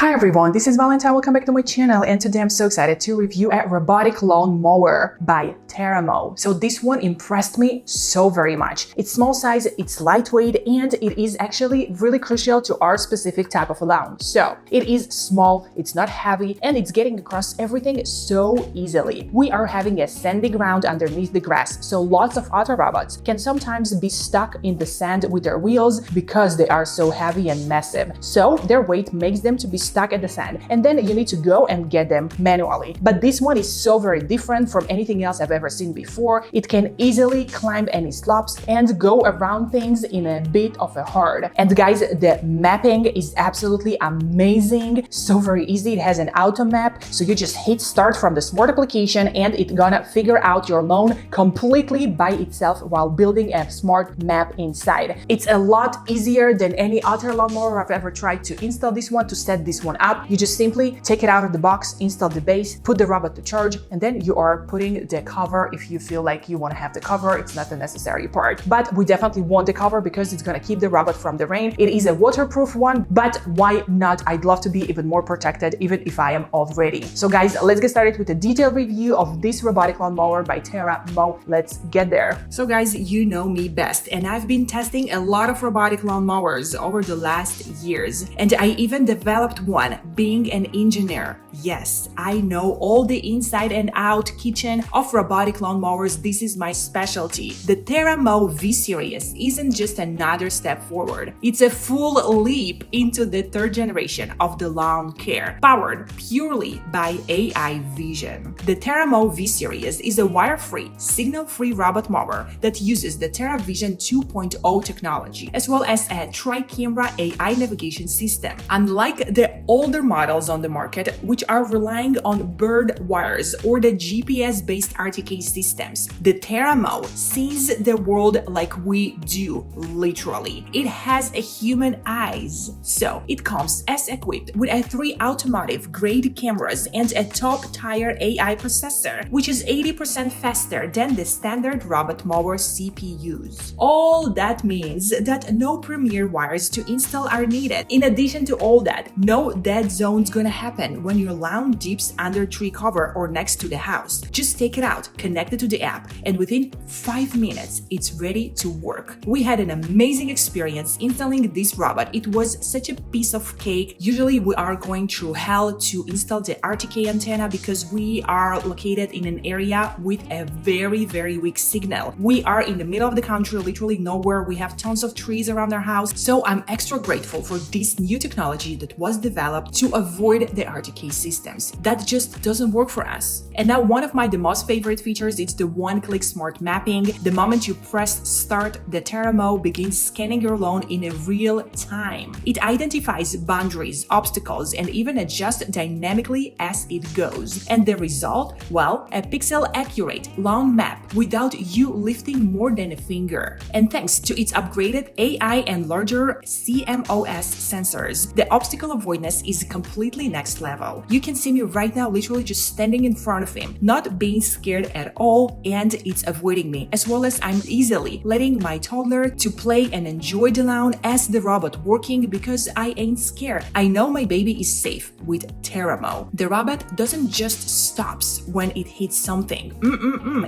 Hi everyone, this is Valentine. Welcome back to my channel, and today I'm so excited to review a robotic lawn mower by Teramo. So this one impressed me so very much. It's small size, it's lightweight, and it is actually really crucial to our specific type of lawn. So it is small, it's not heavy, and it's getting across everything so easily. We are having a sandy ground underneath the grass, so lots of other robots can sometimes be stuck in the sand with their wheels because they are so heavy and massive. So their weight makes them to be stuck at the sand, and then you need to go and get them manually. But this one is so very different from anything else I've ever seen before. It can easily climb any slopes and go around things in a bit of a herd. And guys, the mapping is absolutely amazing, so very easy. It has an auto map, so you just hit start from the smart application and it's gonna figure out your lawn completely by itself while building a smart map inside. It's a lot easier than any other lawnmower I've ever tried to install this one. To set this one up, you just simply take it out of the box, install the base, put the robot to charge, and then you are putting the cover if you feel like you want to have the cover. It's not the necessary part, but we definitely want the cover because it's going to keep the robot from the rain. It is a waterproof one, but why not? I'd love to be even more protected even if I am already. So guys, let's get started with a detailed review of this robotic lawnmower by Teramo. Let's get there. So guys, you know me best, and I've been testing a lot of robotic lawnmowers over the last years, and I even developed one. Being an engineer, yes, I know all the inside and out kitchen of robotic lawnmowers. This is my specialty. The Teramo V-Series isn't just another step forward. It's a full leap into the third generation of the lawn care, powered purely by AI vision. The Teramo V-Series is a wire-free, signal-free robot mower that uses the TerraVision 2.0 technology, as well as a tri-camera AI navigation system. Unlike the older models on the market, which are relying on bird wires or the GPS-based RTK systems, the Teramo sees the world like we do, literally. It has a human eyes, so it comes as equipped with a 3 automotive-grade cameras and a top-tier AI processor, which is 80% faster than the standard robot mower CPUs. All that means that no premier wires to install are needed. In addition to all that, no dead zone's gonna happen when your lawn dips under tree cover or next to the house. Just take it out, connect it to the app, and within 5 minutes, it's ready to work. We had an amazing experience installing this robot. It was such a piece of cake. Usually we are going through hell to install the RTK antenna because we are located in an area with a very weak signal. We are in the middle of the country, literally nowhere. We have tons of trees around our house, so I'm extra grateful for this new technology that was developed to avoid the RTK systems. That just doesn't work for us. And now one of my most favorite features is the one-click smart mapping. The moment you press start, the Teramo begins scanning your lawn in a real time. It identifies boundaries, obstacles, and even adjusts dynamically as it goes. And the result? Well, a pixel-accurate lawn map without you lifting more than a finger. And thanks to its upgraded AI and larger CMOS sensors, the obstacle avoidance is completely next level. You can see me right now literally just standing in front of him, not being scared at all, and it's avoiding me, as well as I'm easily letting my toddler to play and enjoy the lawn as the robot working because I ain't scared. I know my baby is safe with Teramo. The robot doesn't just stops when it hits something.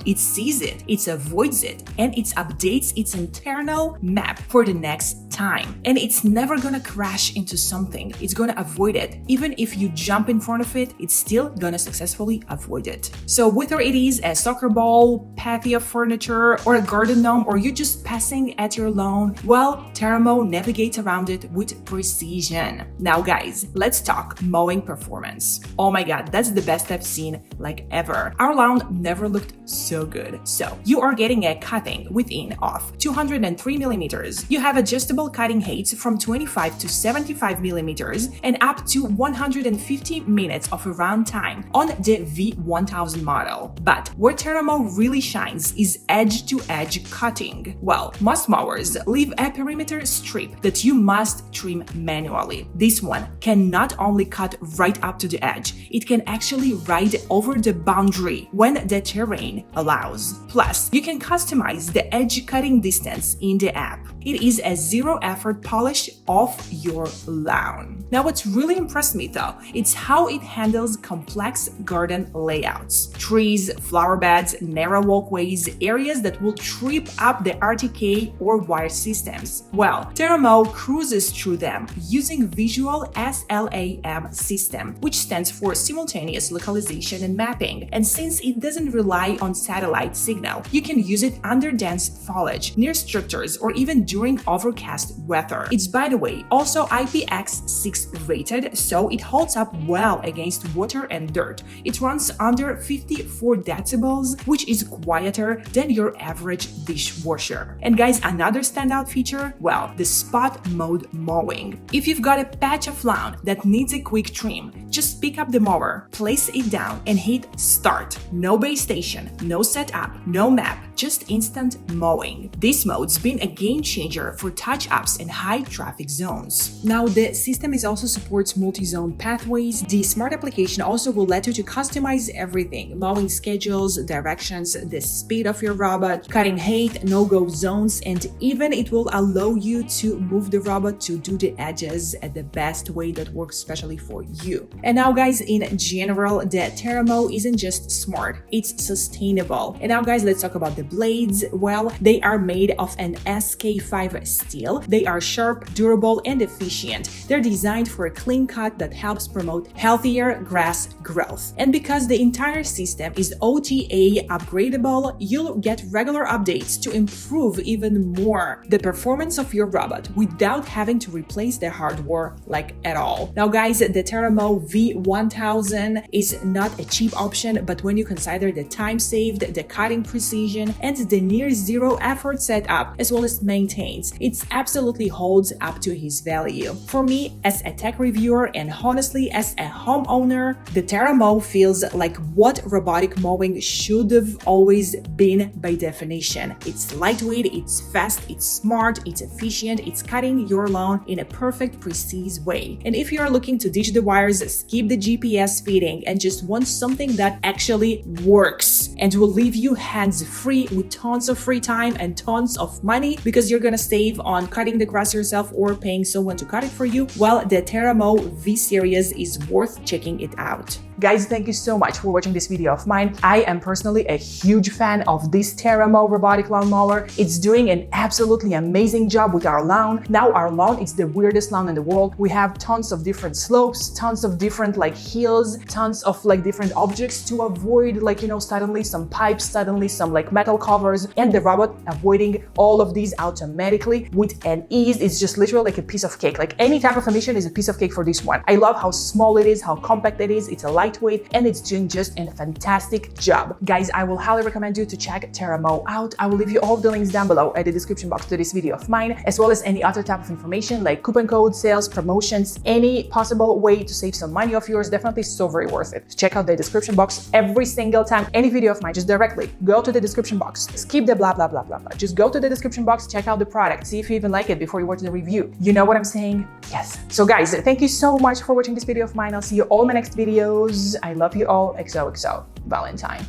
It sees it, it avoids it, and it updates its internal map for the next time. And it's never gonna crash into something. It's gonna avoid it. Even if you jump in front of it, it's still gonna successfully avoid it. So whether it is a soccer ball, patio furniture, or a garden gnome, or you're just passing at your lawn, well, Teramo navigates around it with precision. Now guys, let's talk mowing performance. Oh my god, that's the best I've seen like ever. Our lawn never looked so good. So you are getting a cutting within of 203 millimeters. You have adjustable cutting heights from 25 to 75 millimeters and up to 150 minutes of round time on the V1000 model. But where Teramo really shines is edge-to-edge cutting. Well, most mowers leave a perimeter strip that you must trim manually. This one can not only cut right up to the edge, it can actually ride over the boundary when the terrain allows. Plus, you can customize the edge cutting distance in the app. It is a zero-effort polish of your lawn. Now, what's What really impressed me though, it's how it handles complex garden layouts. Trees, flower beds, narrow walkways, areas that will trip up the RTK or wire systems. Well, Teramo cruises through them using Visual SLAM system, which stands for Simultaneous Localization and Mapping. And since it doesn't rely on satellite signal, you can use it under dense foliage, near structures, or even during overcast weather. It's, by the way, also IPX6 rated, so it holds up well against water and dirt. It runs under 54 decibels, which is quieter than your average dishwasher. And guys, another standout feature, well, the spot mode mowing. If you've got a patch of lawn that needs a quick trim, just pick up the mower, place it down, and hit start. No base station, no setup, no map, just instant mowing. This mode's been a game changer for touch-ups in high traffic zones. Now, the system also supports multi-zone pathways. The smart application also will let you to customize everything: mowing schedules, directions, the speed of your robot, cutting height, no-go zones, and even it will allow you to move the robot to do the edges at the best way that works especially for you. And now guys, in general, the Teramo isn't just smart, it's sustainable. And now guys, let's talk about the blades. Well, they are made of an SK5 steel. They are sharp, durable, and efficient. They're designed for a clean cut that helps promote healthier grass growth. And because the entire system is OTA upgradable, you'll get regular updates to improve even more the performance of your robot without having to replace the hardware like at all. Now guys, the Teramo V1000 is not a cheap option, but when you consider the time saved, the cutting precision, and the near zero effort setup, as well as maintenance, it absolutely holds up to his value. For me, as a tech reviewer and honestly as a homeowner, the Teramo feels like what robotic mowing should have always been by definition. It's lightweight, it's fast, it's smart, it's efficient, it's cutting your lawn in a perfect, precise way. And if you are looking to ditch the wires, skip the GPS feeding, and just want something that actually works and will leave you hands-free with tons of free time and tons of money because you're gonna save on cutting the grass yourself or paying someone to cut it for you, well, the Teramo V series is worth checking it out. Guys, thank you so much for watching this video of mine. I am personally a huge fan of this Teramo robotic lawn mower. It's doing an absolutely amazing job with our lawn. Now our lawn is the weirdest lawn in the world. We have tons of different slopes, tons of different hills, tons of different objects to avoid, suddenly some pipes, suddenly some metal covers, and the robot avoiding all of these automatically with an ease. It's just literally like a piece of cake. Any type of emission is a piece of cake for this one. I love how small it is, how compact it is. It's a lightweight, and it's doing just a fantastic job. Guys, I will highly recommend you to check Teramo out. I will leave you all the links down below at the description box to this video of mine, as well as any other type of information like coupon codes, sales, promotions, any possible way to save some money of yours. Definitely so very worth it. Check out the description box every single time any video of mine. Just directly go to the description box. Skip the blah blah blah blah blah. Just go to the description box, check out the product, see if you even like it before you watch the review. You know what I'm saying? Yes. So guys, thank you so much for watching this video of mine. I'll see you all in my next videos. I love you all. XOXO Valentine.